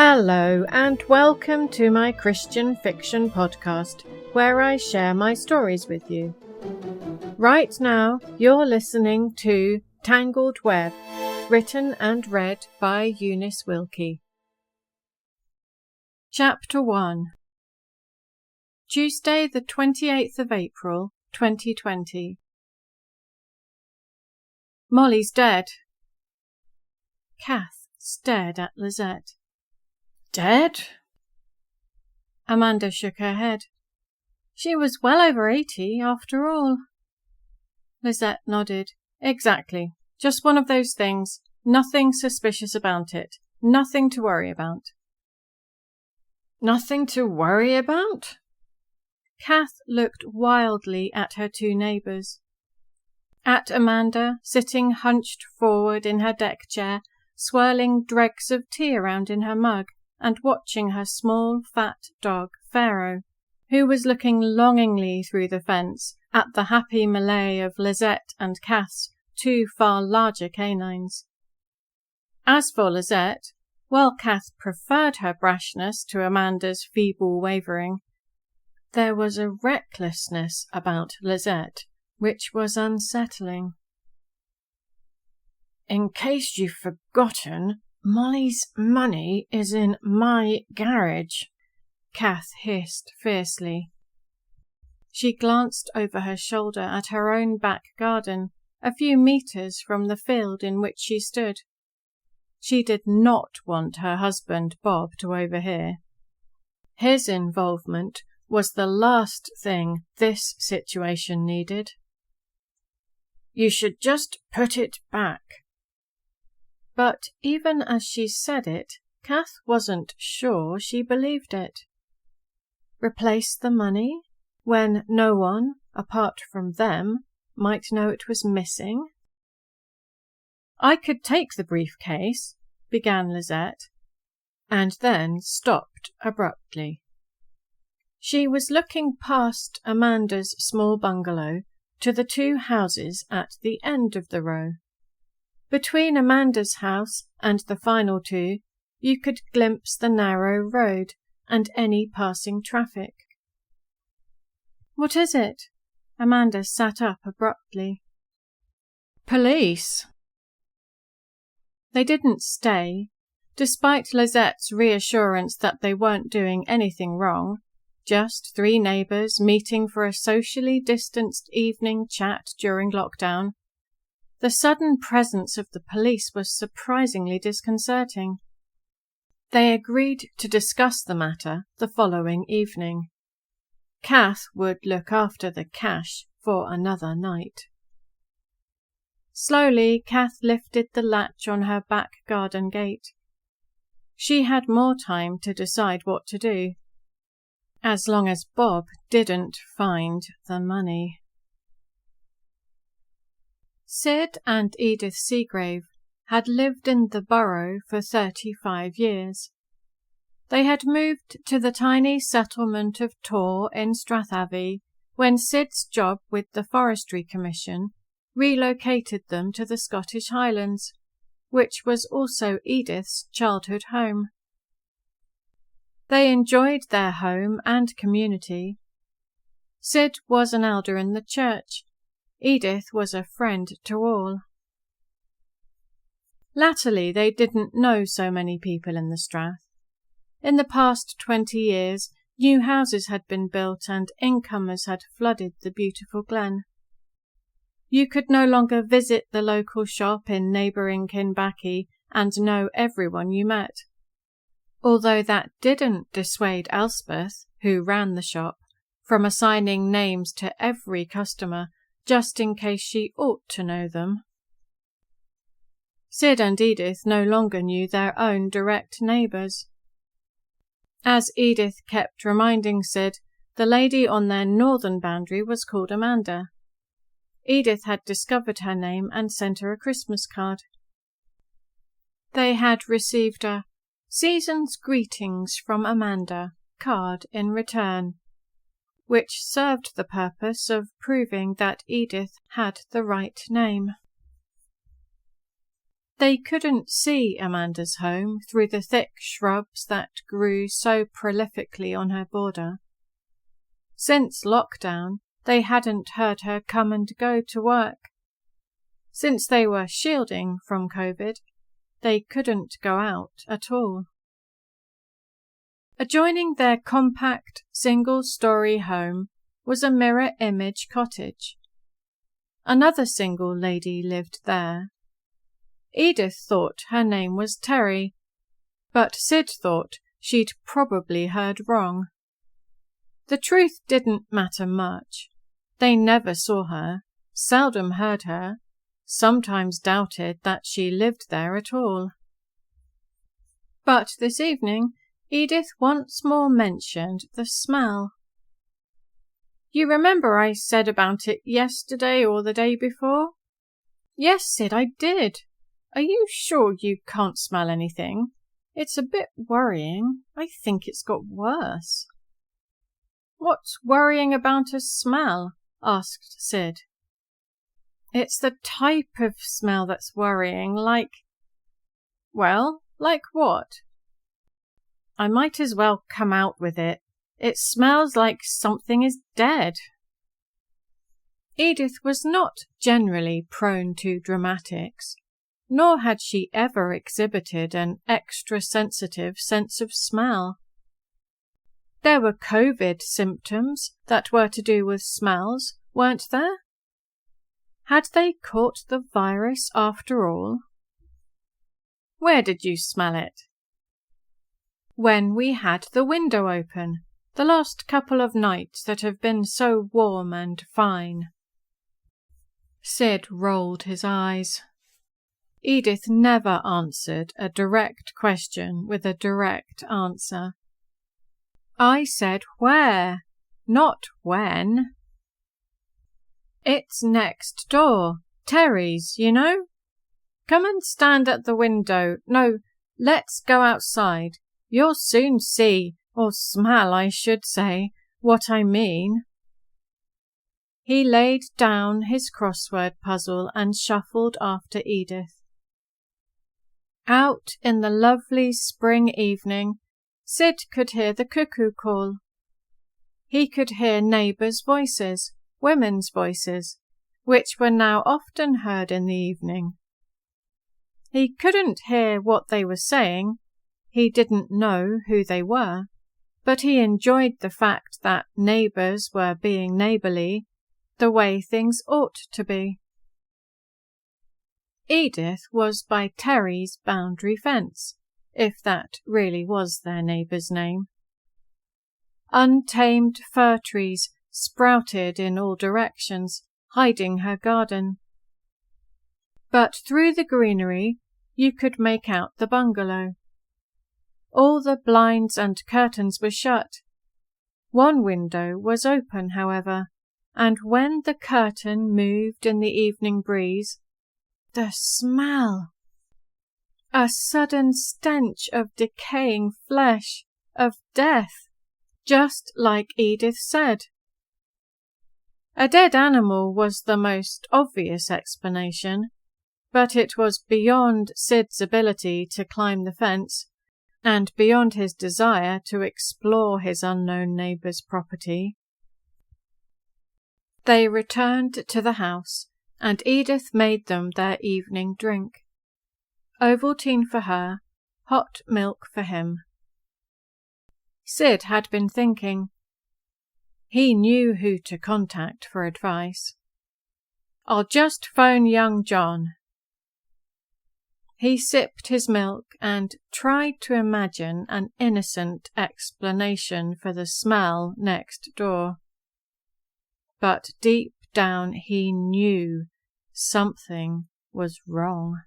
Hello and welcome to my Christian fiction podcast, where I share my stories with you. Right now, you're listening to Tangled Web, written and read by Eunice Wilkie. Chapter 1. Tuesday the 28th of April, 2020. Molly's dead. Kath stared at Lizette. Dead? Amanda shook her head. She was well over 80, after all. Lizette nodded. Exactly. Just one of those things. Nothing suspicious about it. Nothing to worry about. Nothing to worry about? Kath looked wildly at her two neighbours. At Amanda, sitting hunched forward in her deck chair, swirling dregs of tea around in her mug, and watching her small, fat dog, Pharaoh, who was looking longingly through the fence at the happy melee of Lizette and Kath's two far larger canines. As for Lizette, while Kath preferred her brashness to Amanda's feeble wavering, there was a recklessness about Lizette which was unsettling. In case you've forgotten, Molly's money is in my garage, Kath hissed fiercely. She glanced over her shoulder at her own back garden, a few metres from the field in which she stood. She did not want her husband Bob to overhear. His involvement was the last thing this situation needed. You should just put it back. But even as she said it, Kath wasn't sure she believed it. Replace the money when no one, apart from them, might know it was missing? I could take the briefcase, began Lizette, and then stopped abruptly. She was looking past Amanda's small bungalow to the two houses at the end of the row. Between Amanda's house and the final two, you could glimpse the narrow road and any passing traffic. What is it? Amanda sat up abruptly. Police. They didn't stay, despite Lizette's reassurance that they weren't doing anything wrong, just three neighbours meeting for a socially distanced evening chat during lockdown. The sudden presence of the police was surprisingly disconcerting. They agreed to discuss the matter the following evening. Kath would look after the cash for another night. Slowly, Kath lifted the latch on her back garden gate. She had more time to decide what to do, as long as Bob didn't find the money. Sid and Edith Seagrave had lived in the borough for 35 years. They had moved to the tiny settlement of Tor in Strathavie when Sid's job with the Forestry Commission relocated them to the Scottish Highlands, which was also Edith's childhood home. They enjoyed their home and community. Sid was an elder in the church. Edith was a friend to all. Latterly, they didn't know so many people in the Strath. In the past 20 years, new houses had been built and incomers had flooded the beautiful glen. You could no longer visit the local shop in neighbouring Kinbackie and know everyone you met. Although that didn't dissuade Elspeth, who ran the shop, from assigning names to every customer just in case she ought to know them. Sid and Edith no longer knew their own direct neighbours. As Edith kept reminding Sid, the lady on their northern boundary was called Amanda. Edith had discovered her name and sent her a Christmas card. They had received a "Season's Greetings from Amanda" card in return, which served the purpose of proving that Edith had the right name. They couldn't see Amanda's home through the thick shrubs that grew so prolifically on her border. Since lockdown, they hadn't heard her come and go to work. Since they were shielding from COVID, they couldn't go out at all. Adjoining their compact, single-story home was a mirror-image cottage. Another single lady lived there. Edith thought her name was Terry, but Sid thought she'd probably heard wrong. The truth didn't matter much. They never saw her, seldom heard her, sometimes doubted that she lived there at all. But this evening, Edith once more mentioned the smell. "You remember I said about it yesterday or the day before?" "Yes, Sid, I did. Are you sure you can't smell anything? It's a bit worrying. I think it's got worse." "What's worrying about a smell?" asked Sid. "It's the type of smell that's worrying, like—" "Well, like what?" "I might as well come out with it. It smells like something is dead." Edith was not generally prone to dramatics, nor had she ever exhibited an extra-sensitive sense of smell. There were COVID symptoms that were to do with smells, weren't there? Had they caught the virus after all? "Where did you smell it?" "When we had the window open, the last couple of nights that have been so warm and fine." Sid rolled his eyes. Edith never answered a direct question with a direct answer. "I said where, not when." "It's next door, Terry's, you know. Come and stand at the window. No, let's go outside. You'll soon see, or smell, I should say, what I mean." He laid down his crossword puzzle and shuffled after Edith. Out in the lovely spring evening, Sid could hear the cuckoo call. He could hear neighbours' voices, women's voices, which were now often heard in the evening. He couldn't hear what they were saying. He didn't know who they were, but he enjoyed the fact that neighbours were being neighbourly, the way things ought to be. Edith was by Terry's boundary fence, if that really was their neighbour's name. Untamed fir trees sprouted in all directions, hiding her garden. But through the greenery you could make out the bungalow. All the blinds and curtains were shut. One window was open, however, and when the curtain moved in the evening breeze, the smell! A sudden stench of decaying flesh, of death, just like Edith said. A dead animal was the most obvious explanation, but it was beyond Sid's ability to climb the fence, and beyond his desire to explore his unknown neighbour's property. They returned to the house, and Edith made them their evening drink. Ovaltine for her, hot milk for him. Sid had been thinking. He knew who to contact for advice. "I'll just phone young John." He sipped his milk and tried to imagine an innocent explanation for the smell next door. But deep down he knew something was wrong.